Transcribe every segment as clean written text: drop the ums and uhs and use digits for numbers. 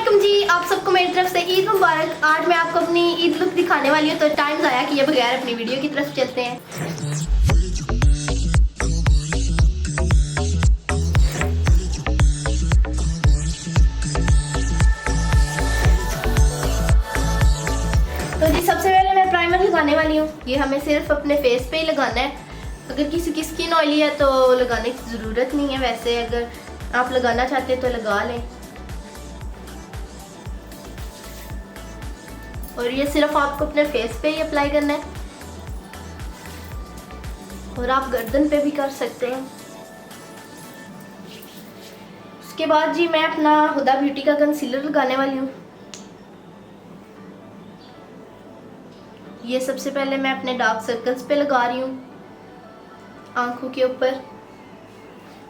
वालेकुम जी, आप सबको मेरी तरफ से ईद मुबारक। आज मैं आपको अपनी ईद लुक दिखाने वाली हूँ, तो टाइम ज़ाया किए बगैर अपनी वीडियो की तरफ चलते हैं। तो जी सबसे पहले मैं प्राइमर लगाने वाली हूँ। ये हमें सिर्फ अपने फेस पे ही लगाना है। अगर किसी की स्किन ऑयली है तो लगाने की ज़रूरत नहीं है, वैसे अगर आप लगाना चाहते हैं तो लगा लें। और ये सिर्फ आपको अपने फेस पे ही अप्लाई करना है, और आप गर्दन पे भी कर सकते हैं। उसके बाद जी मैं अपना हुदा ब्यूटी का कंसीलर लगाने वाली हूँ। ये सबसे पहले मैं अपने डार्क सर्कल्स पे लगा रही हूँ, आंखों के ऊपर,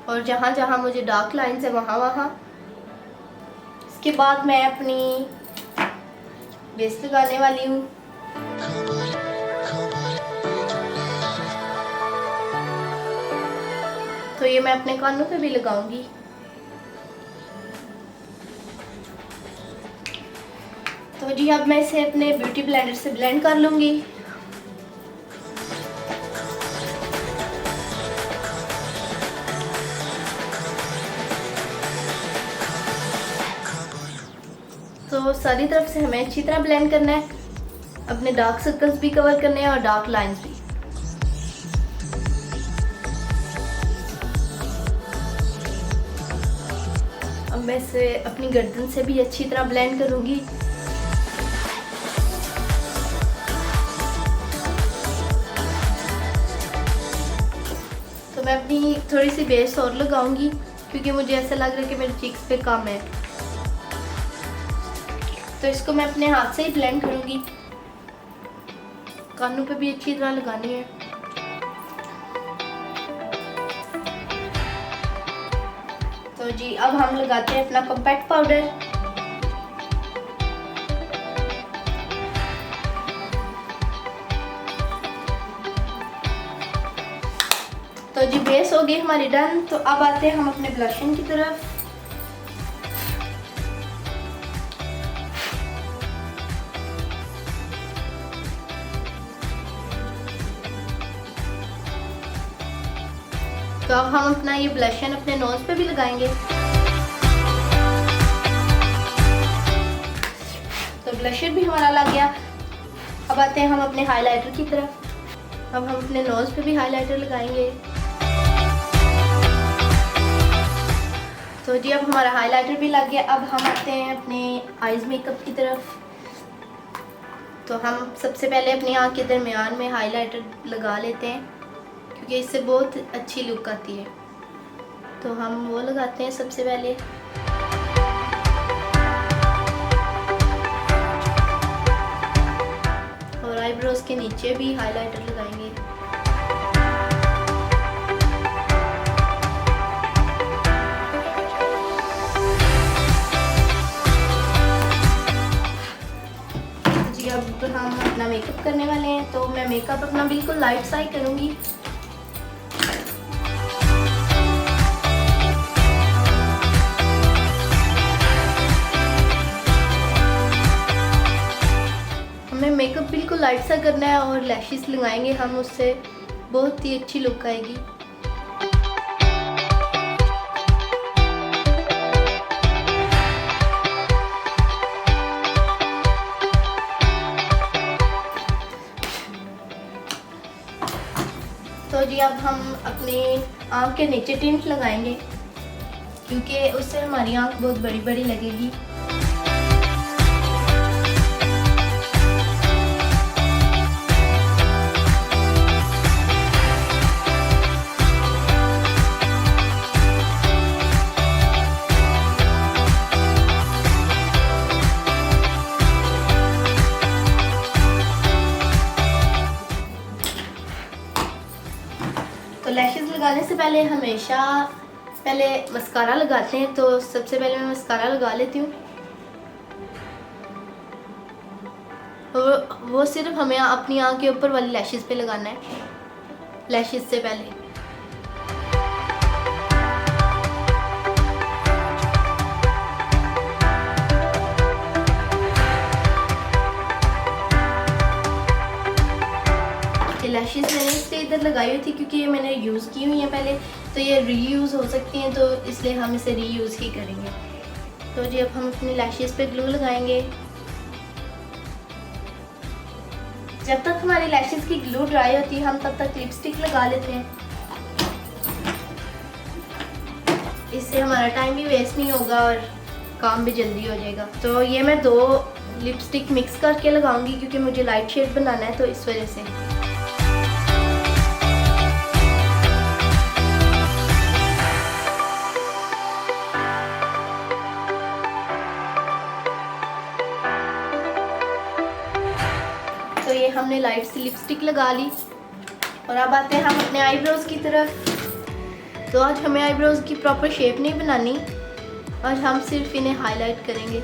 और जहाँ जहाँ मुझे डार्क लाइंस है वहाँ वहाँ। इसके बाद मैं अपनी बेस लगाने वाली हूँ। तो ये मैं अपने कानों पे भी लगाऊंगी। तो जी अब मैं इसे अपने ब्यूटी ब्लेंडर से ब्लेंड कर लूंगी। तो सारी तरफ से हमें अच्छी तरह ब्लेंड करना है, अपने डार्क सर्कल्स भी कवर करने हैं और डार्क लाइंस भी। अब मैं इसे अपनी गर्दन से भी अच्छी तरह ब्लेंड करूंगी। तो मैं अपनी थोड़ी सी बेस और लगाऊंगी, क्योंकि मुझे ऐसा लग रहा है कि मेरे चीक्स पे कम है। तो इसको मैं अपने हाथ से ही ब्लेंड करूंगी। कानों पे भी अच्छी तरह लगानी है। तो जी अब हम लगाते हैं अपना कॉम्पैक्ट पाउडर। तो जी बेस हो गई हमारी डन। तो अब आते हैं हम अपने ब्लशिंग की तरफ। तो अब हम अपना ये ब्लशन अपने नोज पे भी लगाएंगे। तो ब्लशर भी हमारा लग गया। अब आते हैं हम अपने हाइलाइटर की तरफ। अब हम अपने नोज पे भी हाइलाइटर लगाएंगे। तो जी अब हमारा हाइलाइटर भी लग गया। अब हम आते हैं अपने आईज मेकअप की तरफ। तो हम सबसे पहले अपनी आँख के दरमियान में हाइलाइटर लगा लेते हैं, क्योंकि इससे बहुत अच्छी लुक आती है। तो हम वो लगाते हैं सबसे पहले। और आईब्रोज के नीचे भी हाइलाइटर लगाएंगे। जी अब हम अपना मेकअप करने वाले हैं। तो मैं मेकअप अपना बिल्कुल लाइट सा ही करूँगी। हमें मेकअप बिल्कुल लाइट सा करना है, और लैशेस लगाएंगे हम, उससे बहुत ही अच्छी लुक आएगी। तो जी अब हम अपनी आँख के नीचे टिंट लगाएंगे, क्योंकि उससे हमारी आँख बहुत बड़ी बड़ी लगेगी। तो लैशेस लगाने से पहले हमेशा पहले मस्कारा लगाते हैं। तो सबसे पहले मैं मस्कारा लगा लेती हूँ। और वो सिर्फ हमें अपनी आँख के ऊपर वाली लैशेस पे लगाना है, लैशेस से पहले। स्टिकर लगाई हुई थी क्योंकि ये मैंने यूज़ की हुई है पहले, तो ये रीयूज़ हो सकती हैं, तो इसलिए हम इसे रीयूज़ ही करेंगे। तो जी अब हम अपनी लैशेस पे ग्लू लगाएंगे। जब तक हमारी लैशेस की ग्लू ड्राई होती है हम तब तक लिपस्टिक लगा लेते हैं। इससे हमारा टाइम भी वेस्ट नहीं होगा और काम भी जल्दी हो जाएगा। तो ये मैं 2 लिपस्टिक मिक्स करके लगाऊंगी क्योंकि मुझे लाइट शेड बनाना है, तो इस वजह से। तो ये हमने लाइट सी लिपस्टिक लगा ली और अब आते हैं हम अपने आईब्रोज की तरफ। तो आज हमें आईब्रोज की प्रॉपर शेप नहीं बनानी, आज हम सिर्फ इन्हें हाईलाइट करेंगे।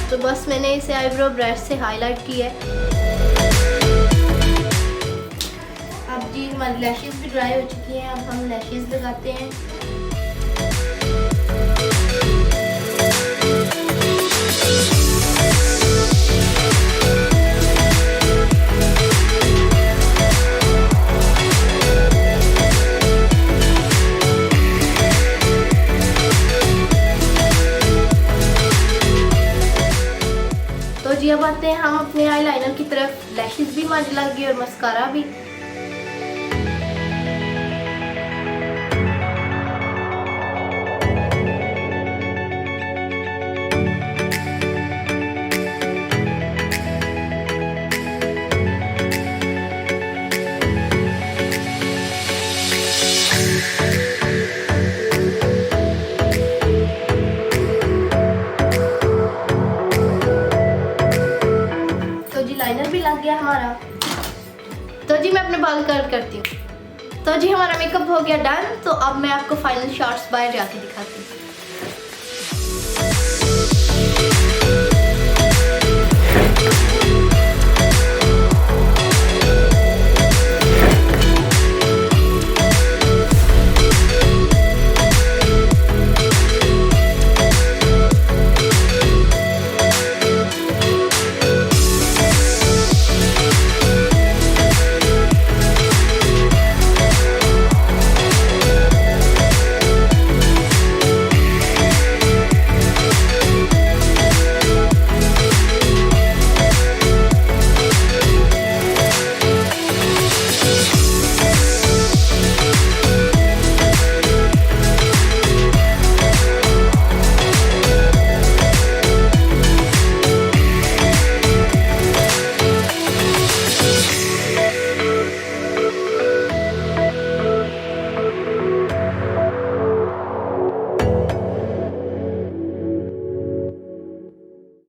तो बस मैंने इसे आईब्रो ब्रश से हाईलाइट किया है। अब जी हमारी लैशेस भी ड्राई हो चुकी हैं, अब हम लैशेस लगाते हैं। तो जी अब आते हैं हम अपने आईलाइनर की तरफ। लैशेस भी मज लग गई और मस्कारा भी। लाइनर भी लग गया हमारा। तो जी मैं अपने बाल कर्ल करती हूँ। तो जी हमारा मेकअप हो गया डन। तो अब मैं आपको फाइनल शॉट्स बाहर जाके दिखाती हूँ।